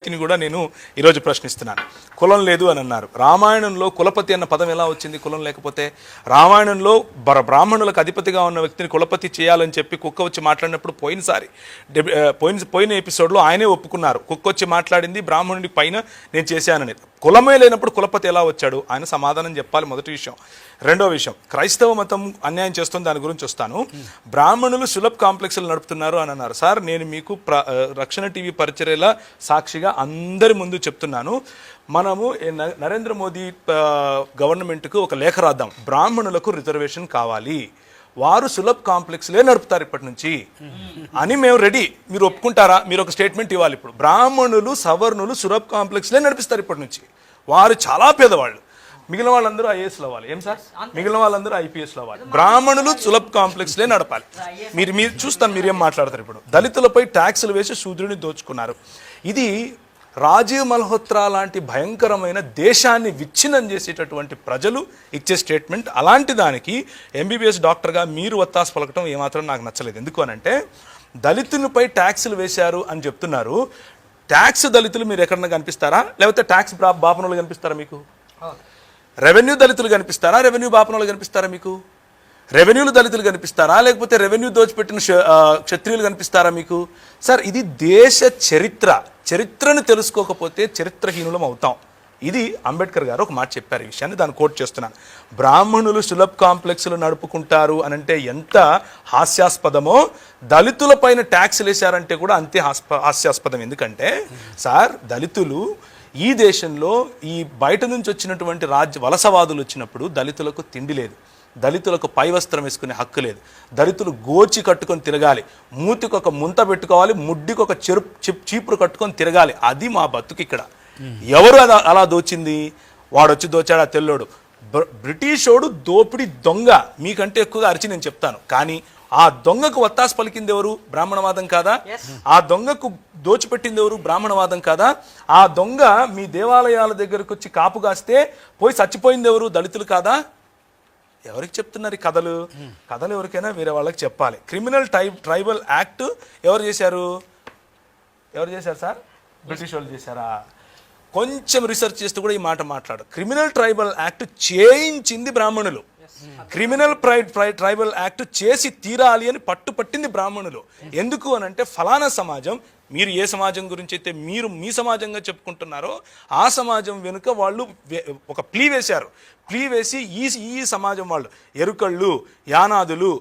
కూడా నేను ఈరోజు ప్రశ్నిస్తున్నాను. కులం లేదు అని అన్నారు. రామాయణంలో కులపతి అన్న పదం ఎలా వచ్చింది? కులం లేకపోతే. రామాయణంలో బ్రాహ్మణులకు అధిపతిగా ఉన్న వ్యక్తిని కులపతి చేయాలని చెప్పి కుక్క వచ్చి మాట్లాడినప్పుడు పోయిన ఎపిసోడ్లో ఆయనే ఒప్పుకున్నారు. కుక్క వచ్చి మాట్లాడింది బ్రాహ్మణుడి పైన నేను చేశానని. కులమే లేనప్పుడు కులపతి ఎలా వచ్చాడు? ఆయన సమాధానం చెప్పాలి. మొదటి విషయం. రెండో విషయం, క్రైస్తవ మతం అన్యాయం చేస్తుంది, దాని గురించి వస్తాను. బ్రాహ్మణులు సులభ్ కాంప్లెక్స్లు నడుపుతున్నారు అని అన్నారు. సార్, నేను మీకు రక్షణ టీవీ పరిచర్యల సాక్షిగా అందరి ముందు చెప్తున్నాను. మనము నరేంద్ర మోదీ గవర్నమెంట్కు ఒక లేఖ రాద్దాం. బ్రాహ్మణులకు రిజర్వేషన్ కావాలి, వారు సులభ్ కాంప్లెక్స్లే నడుపుతారు ఇప్పటి నుంచి అని మేము రెడీ. మీరు ఒప్పుకుంటారా? మీరు ఒక స్టేట్మెంట్ ఇవ్వాలి. ఇప్పుడు బ్రాహ్మణులు సవర్ణులు సులభ్ కాంప్లెక్స్లే నడిపిస్తారు ఇప్పటి నుంచి. వారు చాలా పేదవాళ్ళు. మిగిలిన వాళ్ళందరూ ఐఏఎస్లు అవ్వాలి. ఏం సార్? మిగిలిన వాళ్ళందరూ ఐపీఎస్లు అవ్వాలి. బ్రాహ్మణులు సులభ్ కాంప్లెక్స్లే నడపాలి. మీరు చూస్తాను మీరేం మాట్లాడతారు. ఇప్పుడు దళితులపై ట్యాక్సులు వేసి శూద్రుని దోచుకున్నారు. ఇది రాజీవ్ మల్హోత్రా లాంటి భయంకరమైన దేశాన్ని విచ్ఛిన్నం చేసేటటువంటి ప్రజలు ఇచ్చే స్టేట్మెంట్. అలాంటి దానికి ఎంబీబీఎస్ డాక్టర్గా మీరు వత్తాసు పలకటం ఏమాత్రం నాకు నచ్చలేదు. ఎందుకు అనంటే, దళితులపై ట్యాక్సులు వేశారు అని చెప్తున్నారు. ట్యాక్స్ దళితులు మీరు ఎక్కడన్నా కనిపిస్తారా? లేకపోతే ట్యాక్స్ బాపనులు కనిపిస్తారా మీకు? రెవెన్యూ దళితులు కనిపిస్తారా? రెవెన్యూ బాపనులు కనిపిస్తారా మీకు? రెవెన్యూలు దళితులు కనిపిస్తారా? లేకపోతే రెవెన్యూ దోచిపెట్టిన క్షత్రియులు కనిపిస్తారా మీకు? సార్, ఇది దేశ చరిత్రను తెలుసుకోకపోతే చరిత్రహీనులం అవుతాం. ఇది అంబేద్కర్ గారు ఒక మాట చెప్పారు. ఈ విషయాన్ని దాన్ని కోట్ చేస్తున్నాను. బ్రాహ్మణులు సులభ్ కాంప్లెక్స్లు నడుపుకుంటారు అనంటే ఎంత హాస్యాస్పదమో, దళితుల పైన ట్యాక్స్లు వేశారంటే కూడా అంతే హాస్యాస్పదం. ఎందుకంటే సార్, దళితులు ఈ దేశంలో ఈ బయట నుంచి వచ్చినటువంటి వలసవాదులు వచ్చినప్పుడు దళితులకు తిండి లేదు, దళితులకు పై వస్త్రం వేసుకునే హక్కు లేదు, దళితులు గోచి కట్టుకొని తిరగాలి, మూతికి ఒక ముంత పెట్టుకోవాలి, ముడ్డికి ఒక చీపురు కట్టుకొని తిరగాలి. అది మా బతుకు ఇక్కడ. ఎవరు అలా దోచింది? వాడు వచ్చి దోచాడు, ఆ తెల్లోడు. బ్రిటిషోడు దోపిడి దొంగ. మీకంటే ఎక్కువగా అరిచి నేను చెప్తాను. కానీ ఆ దొంగకు వత్తాసు పలికింది ఎవరు? బ్రాహ్మణవాదం కాదా? ఆ దొంగకు దోచిపెట్టింది ఎవరు? బ్రాహ్మణవాదం కాదా? ఆ దొంగ మీ దేవాలయాల దగ్గరకు వచ్చి కాపు కాస్తే పోయి చచ్చిపోయింది ఎవరు? దళితులు కాదా? ఎవరికి చెప్తున్నారు ఈ కథలు? కథలు ఎవరికైనా వేరే వాళ్ళకి చెప్పాలి. క్రిమినల్ ట్రైబల్ యాక్ట్ ఎవరు చేశారు సార్? బ్రిటిష్ వాళ్ళు చేశారా? కొంచెం రీసెర్చ్ చేస్తూ కూడా ఈ మాట మాట్లాడు. క్రిమినల్ ట్రైబల్ యాక్ట్ చేయించింది బ్రాహ్మణులు. క్రిమినల్ ట్రైబల్ యాక్ట్ చేసి తీరాలి అని పట్టింది బ్రాహ్మణులు. ఎందుకు అనంటే, ఫలానా సమాజం, మీరు ఏ సమాజం గురించి అయితే మీరు మీ సమాజంగా చెప్పుకుంటున్నారో ఆ సమాజం వెనుక వాళ్ళు ఒక ప్లీ వేశారు. ప్లీ వేసి ఈ సమాజం వాళ్ళు, ఎరుకళ్ళు, యానాదులు,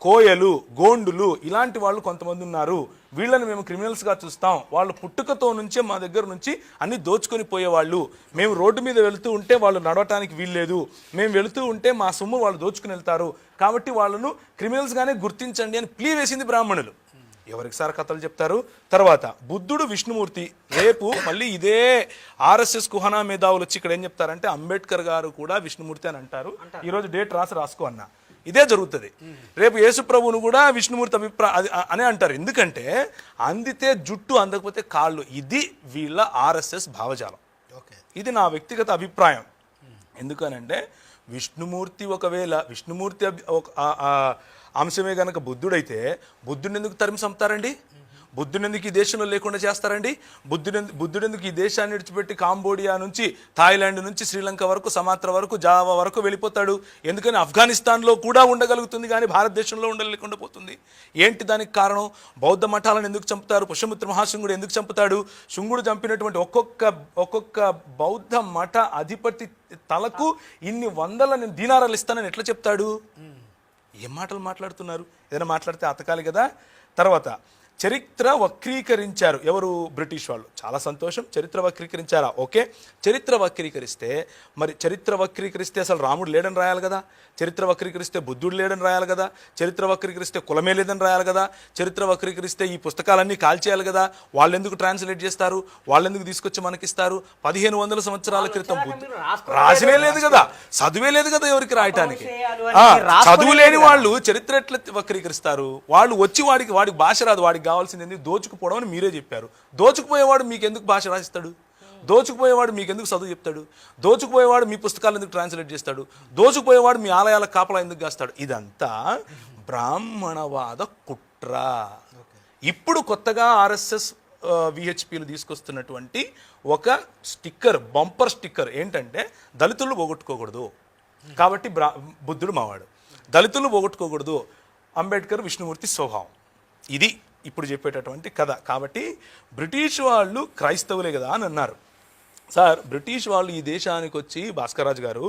కోయలు, గోండులు, ఇలాంటి వాళ్ళు కొంతమంది ఉన్నారు, వీళ్ళని మేము క్రిమినల్స్గా చూస్తాం, వాళ్ళు పుట్టుకతో నుంచే మా దగ్గర నుంచి అన్ని దోచుకొని పోయేవాళ్ళు, మేము రోడ్డు మీద వెళుతూ ఉంటే వాళ్ళు నడవటానికి వీల్లేదు, మేము వెళుతూ ఉంటే మా సొమ్ము వాళ్ళు దోచుకుని వెళ్తారు, కాబట్టి వాళ్ళను క్రిమినల్స్గానే గుర్తించండి అని ప్లీ వేసింది బ్రాహ్మణులు. ఎవరికి సార్ కథలు చెప్తారు? తర్వాత బుద్ధుడు, విష్ణుమూర్తి. రేపు మళ్ళీ ఇదే ఆర్ఎస్ఎస్ కుహనా మేధావులు వచ్చి ఇక్కడ ఏం చెప్తారంటే, అంబేద్కర్ గారు కూడా విష్ణుమూర్తి అని అంటారు. ఈరోజు డేట్ రాసుకో అన్న. ఇదే జరుగుతుంది. రేపు యేసుప్రభువును కూడా విష్ణుమూర్తి అనే అంటారు. ఎందుకంటే అందితే జుట్టు, అందకపోతే కాళ్ళు. ఇది వీళ్ళ ఆర్ఎస్ఎస్ భావజాలం. ఇది నా వ్యక్తిగత అభిప్రాయం. ఎందుకనంటే, విష్ణుమూర్తి అంశమే కనుక బుద్ధుడైతే బుద్ధుడిని ఎందుకు తరిమి చంపుతారండి? బుద్ధుని ఎందుకు ఈ దేశంలో లేకుండా చేస్తారండి? బుద్ధుడెందుకు ఈ దేశాన్ని విడిచిపెట్టి కాంబోడియా నుంచి, థాయిలాండ్ నుంచి, శ్రీలంక వరకు, సమాత్ర వరకు, జావా వరకు వెళ్ళిపోతాడు? ఎందుకని ఆఫ్ఘనిస్తాన్లో కూడా ఉండగలుగుతుంది కానీ భారతదేశంలో ఉండలేకుండా పోతుంది. ఏంటి దానికి కారణం? బౌద్ధ మఠాలను ఎందుకు చంపుతారు? పుష్యమిత్ర మహాశృంగుడు ఎందుకు చంపుతాడు? శృంగుడు చంపినటువంటి ఒక్కొక్క బౌద్ధ మఠ అధిపతి తలకు ఇన్ని వందల దీనారాలు ఇస్తానని ఎట్లా చెప్తాడు? ఏం మాటలు మాట్లాడుతున్నారు? ఏదైనా మాట్లాడితే అతకాలి కదా. తర్వాత చరిత్ర వక్రీకరించారు. ఎవరు? బ్రిటిష్ వాళ్ళు. చాలా సంతోషం. చరిత్ర వక్రీకరించారా? ఓకే. చరిత్ర వక్రీకరిస్తే అసలు రాముడు లేడని రాయాలి కదా. చరిత్ర వక్రీకరిస్తే బుద్ధుడు లేడని రాయాలి కదా. చరిత్ర వక్రీకరిస్తే కులమే లేదని రాయాలి కదా. చరిత్ర వక్రీకరిస్తే ఈ పుస్తకాలన్నీ కాల్చేయాలి కదా. వాళ్ళు ఎందుకు ట్రాన్స్లేట్ చేస్తారు? వాళ్ళు ఎందుకు తీసుకొచ్చి మనకిస్తారు? 1500 సంవత్సరాల క్రితం రాసినే లేదు కదా, చదువే లేదు కదా ఎవరికి రాయటానికి. చదువు లేని వాళ్ళు చరిత్ర ఎట్లా వక్రీకరిస్తారు? వాళ్ళు వచ్చి వాడికి భాష రాదు, వాడికి కావాల్సింది దోచుకుపోవడం అని మీరే చెప్పారు. దోచుకుపోయేవాడు మీకు ఎందుకు భాష రాసిస్తాడు? దోచుకుపోయేవాడు మీకు ఎందుకు చదువు చెప్తాడు? దోచుకుపోయేవాడు మీ పుస్తకాలు ఎందుకు ట్రాన్స్లేట్ చేస్తాడు? దోచుకుపోయేవాడు మీ ఆలయాల కాపలా ఎందుకు కాస్తాడు? ఇదంతా బ్రాహ్మణవాద కుట్ర. ఇప్పుడు కొత్తగా ఆర్ఎస్ఎస్ విహెచ్పిలు తీసుకొస్తున్నటువంటి ఒక స్టిక్కర్, బంపర్ స్టిక్కర్ ఏంటంటే దళితులు పోగొట్టుకోకూడదు కాబట్టి బుద్ధుడు మావాడు, దళితులు పోగొట్టుకోకూడదు అంబేద్కర్ విష్ణుమూర్తి స్వభావం. ఇది ఇప్పుడు చెప్పేటటువంటి కథ. కాబట్టి బ్రిటిష్ వాళ్ళు క్రైస్తవులే కదా అని అన్నారు. సార్, బ్రిటిష్ వాళ్ళు ఈ దేశానికి వచ్చి భాస్కర్ రాజు గారు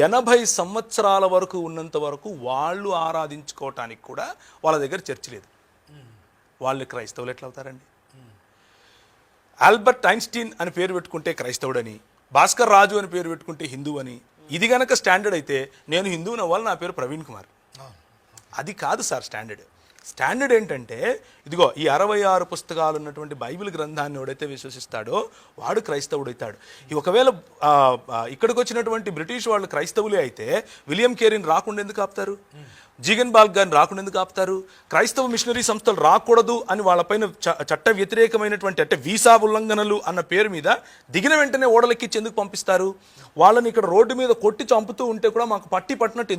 80 సంవత్సరాల వరకు ఉన్నంత వరకు వాళ్ళు ఆరాధించుకోవటానికి కూడా వాళ్ళ దగ్గర చర్చ్ లేదు. వాళ్ళు క్రైస్తవులు ఎట్లా అవుతారండి? ఆల్బర్ట్ ఐన్స్టీన్ అని పేరు పెట్టుకుంటే క్రైస్తవుడని, భాస్కర్ రాజు అని పేరు పెట్టుకుంటే హిందూ అని. ఇది గనక స్టాండర్డ్ అయితే నేను హిందువుని అవ్వాలి, నా పేరు ప్రవీణ్ కుమార్. అది కాదు సార్ స్టాండర్డ్. స్టాండర్డ్ ఏంటంటే ఇదిగో ఈ 66 పుస్తకాలు ఉన్నటువంటి బైబిల్ గ్రంథాన్ని ఎవడైతే విశ్వసిస్తాడో వాడు క్రైస్తవుడు అవుతాడు. ఒకవేళ ఇక్కడికి వచ్చినటువంటి బ్రిటిష్ వాళ్ళు క్రైస్తవులే అయితే విలియం కేరీని రాకుండా ఎందుకు ఆపుతారు? జీగన్ బాల్ గారిని రాకుండా ఎందుకు ఆపుతారు? క్రైస్తవ మిషనరీ సంస్థలు రాకూడదు అని వాళ్ళపైన చట్ట వ్యతిరేకమైనటువంటి అంటే వీసా ఉల్లంఘనలు అన్న పేరు మీద దిగిన వెంటనే ఓడలెక్కించి ఎందుకు పంపిస్తారు? వాళ్ళని ఇక్కడ రోడ్డు మీద కొట్టి చంపుతూ ఉంటే కూడా మాకు పట్టి పట్టినట్టు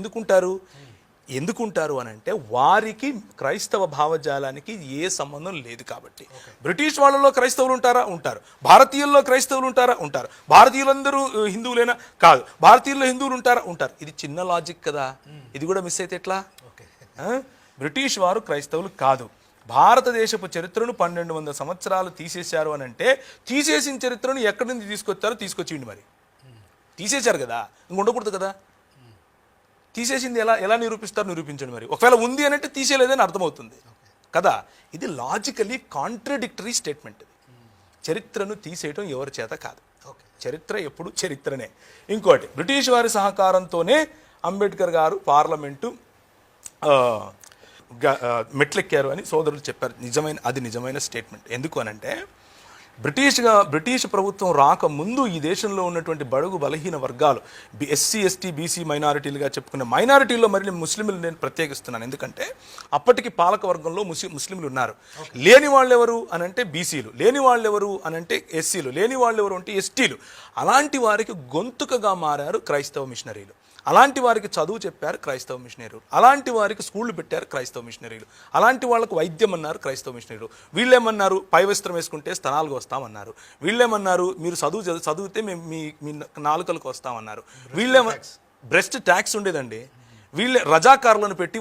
ఎందుకుంటారు అని అంటే వారికి క్రైస్తవ భావజాలానికి ఏ సంబంధం లేదు కాబట్టి. బ్రిటిష్ వాళ్ళలో క్రైస్తవులు ఉంటారా? ఉంటారు. భారతీయుల్లో క్రైస్తవులు ఉంటారా? ఉంటారు. భారతీయులందరూ హిందువులేనా? కాదు. భారతీయుల్లో హిందువులు ఉంటారా? ఉంటారు. ఇది చిన్న లాజిక్ కదా. ఇది కూడా మిస్ అయితే ఎట్లా? బ్రిటిష్ వారు క్రైస్తవులు కాదు. భారతదేశపు చరిత్రను 1200 సంవత్సరాలు తీసేశారు అని అంటే తీసేసిన చరిత్రను ఎక్కడి నుంచి తీసుకొచ్చారో తీసుకొచ్చిండి. మరి తీసేశారు కదా, ఇంక ఉండకూడదు కదా. తీసేసింది ఎలా నిరూపించండి. మరి ఒకవేళ ఉంది అని అంటే తీసేయలేదని అర్థమవుతుంది కదా. ఇది లాజికలీ కాంట్రడిక్టరీ స్టేట్మెంట్. చరిత్రను తీసేయటం ఎవరి చేత కాదు. చరిత్ర ఎప్పుడు చరిత్రనే. ఇంకోటి, బ్రిటిష్ వారి సహకారంతోనే అంబేద్కర్ గారు పార్లమెంటు మెట్లెక్కారు అని సోదరులు చెప్పారు. నిజమైన స్టేట్మెంట్. ఎందుకు అనంటే బ్రిటిష్ ప్రభుత్వం రాకముందు ఈ దేశంలో ఉన్నటువంటి బడుగు బలహీన వర్గాలు, ఎస్సీ ఎస్టీ బీసీ మైనారిటీలుగా చెప్పుకునే మైనారిటీల్లో మరి ముస్లింలు నేను ప్రత్యేకిస్తున్నాను. ఎందుకంటే అప్పటికి పాలక వర్గంలో ముస్లింలు ఉన్నారు. లేని వాళ్ళు ఎవరు అనంటే బీసీలు, లేని వాళ్ళు ఎవరు అనంటే ఎస్సీలు, లేని వాళ్ళు ఎవరు అంటే ఎస్టీలు. అలాంటి వారికి గొంతుకగా మారారు క్రైస్తవ మిషనరీలు. అలాంటి వారికి చదువు చెప్పారు క్రైస్తవ మిషనరీలు. అలాంటి వారికి స్కూళ్ళు పెట్టారు క్రైస్తవ మిషనరీలు. అలాంటి వాళ్ళకు వైద్యం అన్నారు క్రైస్తవ మిషనరీలు. వీళ్ళేమన్నారు? పై వస్త్రం వేసుకుంటే స్తనాలకు వస్తామన్నారు. వీళ్ళేమన్నారు? మీరు చదివితే మేము మీ నాలుకలకు వస్తామన్నారు. బ్రెస్ట్ ట్యాక్స్ ఉండేదండి. వీళ్ళే రజాకారులను పెట్టి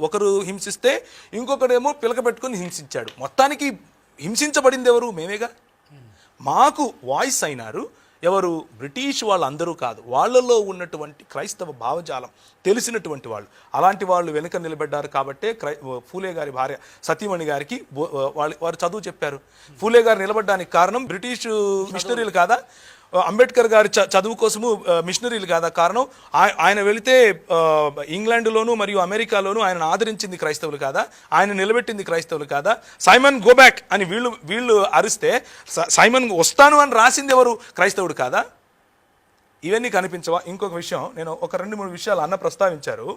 ఒకరు హింసిస్తే ఇంకొకడేమో పిలక పెట్టుకుని హింసించాడు. మొత్తానికి హింసించబడింది ఎవరు? మేమేగా. మాకు వాయిస్ అయినారు ఎవరు? బ్రిటిష్ వాళ్ళందరూ కాదు, వాళ్ళలో ఉన్నటువంటి క్రైస్తవ భావజాలం తెలిసినటువంటి వాళ్ళు. అలాంటి వాళ్ళు వెనుక నిలబడ్డారు కాబట్టే ఫూలే గారి భార్య సతీమణి గారికి వారు చదువు చెప్పారు. ఫూలే గారు నిలబడ్డానికి కారణం బ్రిటిష్ మిషనరీలు కాదా? అంబేద్కర్ గారి చదువు కోసము మిషనరీలు కాదా కారణం? ఆయన వెళితే ఇంగ్లాండ్లోను మరియు అమెరికాలోను ఆయన ఆదరించింది క్రైస్తవులు కాదా? ఆయన నిలబెట్టింది క్రైస్తవులు కాదా? సైమన్ గో బ్యాక్ అని వీళ్ళు అరిస్తే సైమన్ వస్తాను అని రాసింది ఎవరు? క్రైస్తవుడు కాదా? ఇవన్నీ కనిపించవా? ఇంకొక విషయం, నేను ఒక 2-3 విషయాలు అన్న ప్రస్తావించారు.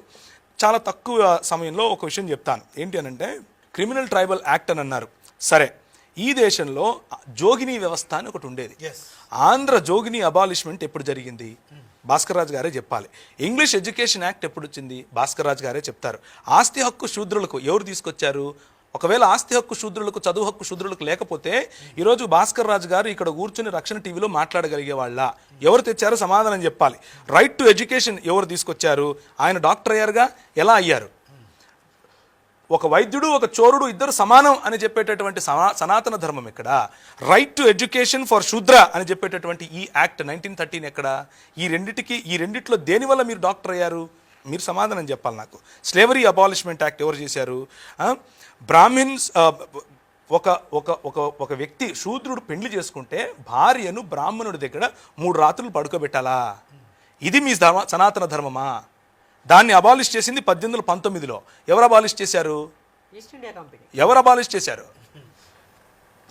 చాలా తక్కువ సమయంలో ఒక విషయం చెప్తాను. ఏంటి అనంటే క్రిమినల్ ట్రైబల్ యాక్ట్ అని అన్నారు. సరే, ఈ దేశంలో జోగిని వ్యవస్థ అని ఒకటి ఉండేది. ఆంధ్ర జోగిని అబాలిష్మెంట్ ఎప్పుడు జరిగింది? భాస్కర్ రాజు గారే చెప్పాలి. ఇంగ్లీష్ ఎడ్యుకేషన్ యాక్ట్ ఎప్పుడు వచ్చింది? భాస్కర్ రాజు గారే చెప్తారు. ఆస్తి హక్కు శూద్రులకు ఎవరు తీసుకొచ్చారు? ఒకవేళ ఆస్తి హక్కు శూద్రులకు, చదువు హక్కు శూద్రులకు లేకపోతే ఈరోజు భాస్కర్ రాజు గారు ఇక్కడ కూర్చుని రక్షణ టీవీలో మాట్లాడగలిగే వాళ్ళ? ఎవరు తెచ్చారో సమాధానం చెప్పాలి. రైట్ టు ఎడ్యుకేషన్ ఎవరు తీసుకొచ్చారు? ఆయన డాక్టర్ అయ్యారుగా, ఎలా అయ్యారు? ఒక వైద్యుడు ఒక చోరుడు ఇద్దరు సమానం అని చెప్పేటటువంటి సనాతన ధర్మం ఎక్కడ? రైట్ టు ఎడ్యుకేషన్ ఫర్ శూద్ర అని చెప్పేటటువంటి ఈ యాక్ట్ 1913 ఎక్కడ? ఈ రెండిట్లో దేనివల్ల మీరు డాక్టర్ అయ్యారు? మీరు సమాధానం చెప్పాలి నాకు. స్లేవరీ అబాలిష్మెంట్ యాక్ట్ ఎవరు చేశారు? బ్రాహ్మిన్స్ ఒక వ్యక్తి శూద్రుడు పెళ్లి చేసుకుంటే భార్యను బ్రాహ్మణుడి దగ్గర 3 రాత్రులు పడుకోబెట్టాలా? ఇది మీ సనాతన ధర్మమా? దాన్ని అబాలిష్ చేసింది 1819లో. ఎవరు అబాలిష్ చేశారు? ఎవరు అబాలిష్ చేశారు?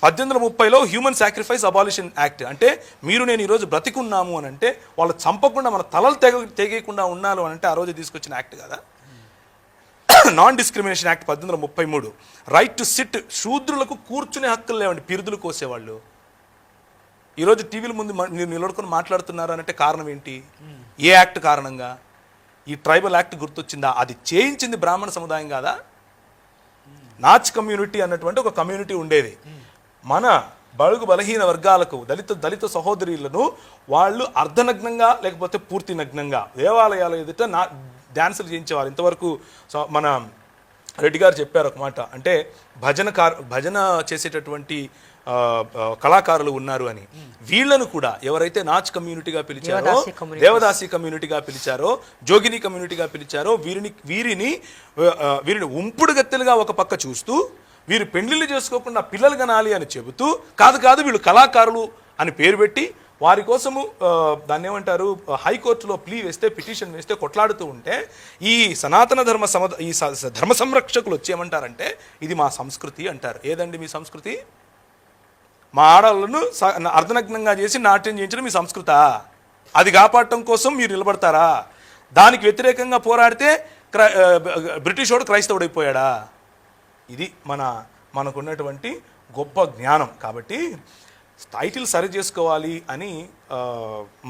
1830లో హ్యూమన్ సాక్రిఫైస్ అబాలిషన్ యాక్ట్. అంటే మీరు నేను ఈరోజు బ్రతికున్నాము అని అంటే వాళ్ళు చంపకుండా మన తలలు తెగేయకుండా ఉన్నారు అని అంటే ఆ రోజు తీసుకొచ్చిన యాక్ట్ కదా. Non discrimination act 1833. Right to sit, శూద్రులకు కూర్చునే హక్కులు లేవండి, పిరుదులు కోసేవాళ్ళు. ఈరోజు టీవీల ముందు మీరు నిలబడుకొని మాట్లాడుతున్నారు అంటే కారణం ఏంటి? ఏ యాక్ట్ కారణంగా? ఈ ట్రైబల్ యాక్ట్ గుర్తొచ్చిందా? అది చేయించింది బ్రాహ్మణ సముదాయం కాదా? నాచ్ కమ్యూనిటీ అన్నటువంటి ఒక కమ్యూనిటీ ఉండేది. మన బడుగు బలహీన వర్గాలకు దళిత సహోదరులను వాళ్ళు అర్ధనగ్నంగా లేకపోతే పూర్తి నగ్నంగా దేవాలయాల ఎదుట డ్యాన్సులు చేయించేవారు. ఇంతవరకు మన రెడ్డి గారు చెప్పారు ఒక మాట, అంటే భజన చేసేటటువంటి కళాకారులు ఉన్నారు అని. వీళ్ళను కూడా ఎవరైతే నాచ్ కమ్యూనిటీగా పిలిచారో, దేవదాసి కమ్యూనిటీగా పిలిచారో, జోగిని కమ్యూనిటీగా పిలిచారో వీరిని ఉంపుడు గత్తెలుగా ఒక పక్క చూస్తూ, వీరు పెళ్లిళ్ళు చేసుకోకుండా పిల్లలు కనాలి అని చెబుతూ, కాదు వీళ్ళు కళాకారులు అని పేరు పెట్టి వారి కోసము దాన్ని ఏమంటారు హైకోర్టులో పిటిషన్ వేస్తే కొట్లాడుతూ ఉంటే ఈ సనాతన ధర్మ సంరక్షకులు వచ్చి ఏమంటారంటే ఇది మా సంస్కృతి అంటారు. ఏదండి మీ సంస్కృతి? మా ఆడవాళ్ళను అర్ధనగ్నంగా చేసి నాట్యం చేయించడం మీ సంస్కృత? అది కాపాడటం కోసం మీరు నిలబడతారా? దానికి వ్యతిరేకంగా పోరాడితే బ్రిటిష్ వాడు క్రైస్తవుడైపోయాడా? ఇది మనకున్నటువంటి గొప్ప జ్ఞానం. కాబట్టి టైటిల్ సరి చేసుకోవాలి అని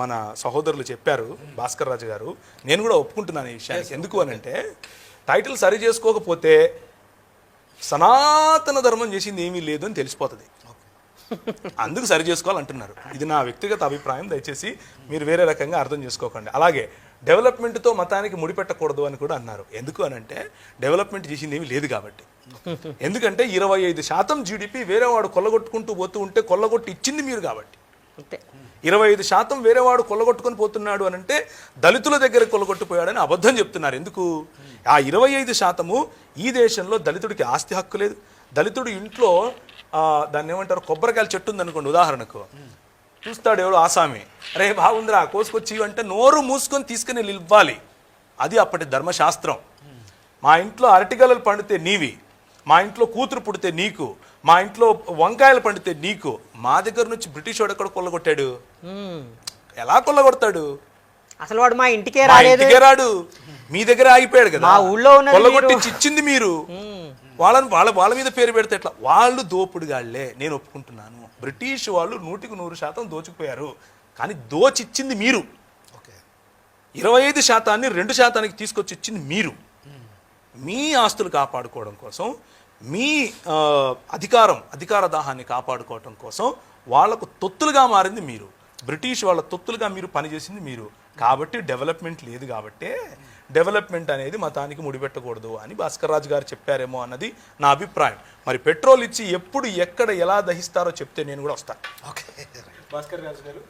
మన సహోదరులు చెప్పారు, భాస్కర్ రాజు గారు. నేను కూడా ఒప్పుకుంటున్నాను ఈ విషయానికి. ఎందుకు అని అంటే టైటిల్ సరి చేసుకోకపోతే సనాతన ధర్మం చేసింది ఏమీ లేదు అని తెలిసిపోతుంది. అందుకు సరి చేసుకోవాలంటున్నారు. ఇది నా వ్యక్తిగత అభిప్రాయం, దయచేసి మీరు వేరే రకంగా అర్థం చేసుకోకండి. అలాగే డెవలప్మెంట్తో మతానికి ముడిపెట్టకూడదు అని కూడా అన్నారు. ఎందుకు అని అంటే డెవలప్మెంట్ చేసింది ఏమీ లేదు కాబట్టి. ఎందుకంటే 25% జీడిపి వేరేవాడు కొల్లగొట్టుకుంటూ పోతూ ఉంటే కొల్లగొట్టి ఇచ్చింది మీరు కాబట్టి. 25% వేరేవాడు కొల్లగొట్టుకొని పోతున్నాడు అని అంటే దళితుల దగ్గర కొల్లగొట్టిపోయాడని అబద్ధం చెప్తున్నారు. ఎందుకు? ఆ 25% ఈ దేశంలో దళితుడికి ఆస్తి హక్కు లేదు. దళితుడు ఇంట్లో దాన్ని ఏమంటారు కొబ్బరికాయల చెట్టు ఉందనుకోండి, ఉదాహరణకు చూస్తాడు ఎవడు ఆసామి, అరే బాగుందిరా కోసుకొచ్చి అంటే నోరు మూసుకొని తీసుకుని ఇవ్వాలి. అది అప్పటి ధర్మశాస్త్రం. మా ఇంట్లో అరటిగలలు పండితే నీవి, మా ఇంట్లో కూతురు పుడితే నీకు, మా ఇంట్లో వంకాయలు పండితే నీకు. మా దగ్గర నుంచి బ్రిటిష్ వాడు ఎక్కడ కొల్లగొట్టాడు? ఎలా కొల్లగొడతాడు? అసలు వాడు మా ఇంటికే రాడు, మీ దగ్గర ఆగిపోయాడు కదా. కొల్లగొట్టించి ఇచ్చింది మీరు. వాళ్ళ మీద పేరు పెడితే ఎట్లా? వాళ్ళు దోపుడుగాళ్లే, నేను ఒప్పుకుంటున్నాను. బ్రిటిష్ వాళ్ళు 100% దోచుకుపోయారు, కానీ దోచిచ్చింది మీరు. 25% 2% తీసుకొచ్చి ఇచ్చింది మీరు. మీ ఆస్తులు కాపాడుకోవడం కోసం, మీ అధికార దాహాన్ని కాపాడుకోవడం కోసం వాళ్లకు తొత్తులుగా మారింది మీరు. బ్రిటిష్ వాళ్ళ తొత్తులుగా మీరు పనిచేసింది మీరు. కాబట్టి డెవలప్మెంట్ లేదు. కాబట్టి డెవలప్మెంట్ అనేది మతానికి ముడిపెట్టకూడదు అని భాస్కర్ రాజు గారు చెప్పారేమో అన్నది నా అభిప్రాయం. మరి పెట్రోల్ ఇచ్చి ఎప్పుడు ఎక్కడ ఎలా దహిస్తారో చెప్తే నేను కూడా వస్తాను. ఓకే భాస్కర్ రాజు గారు.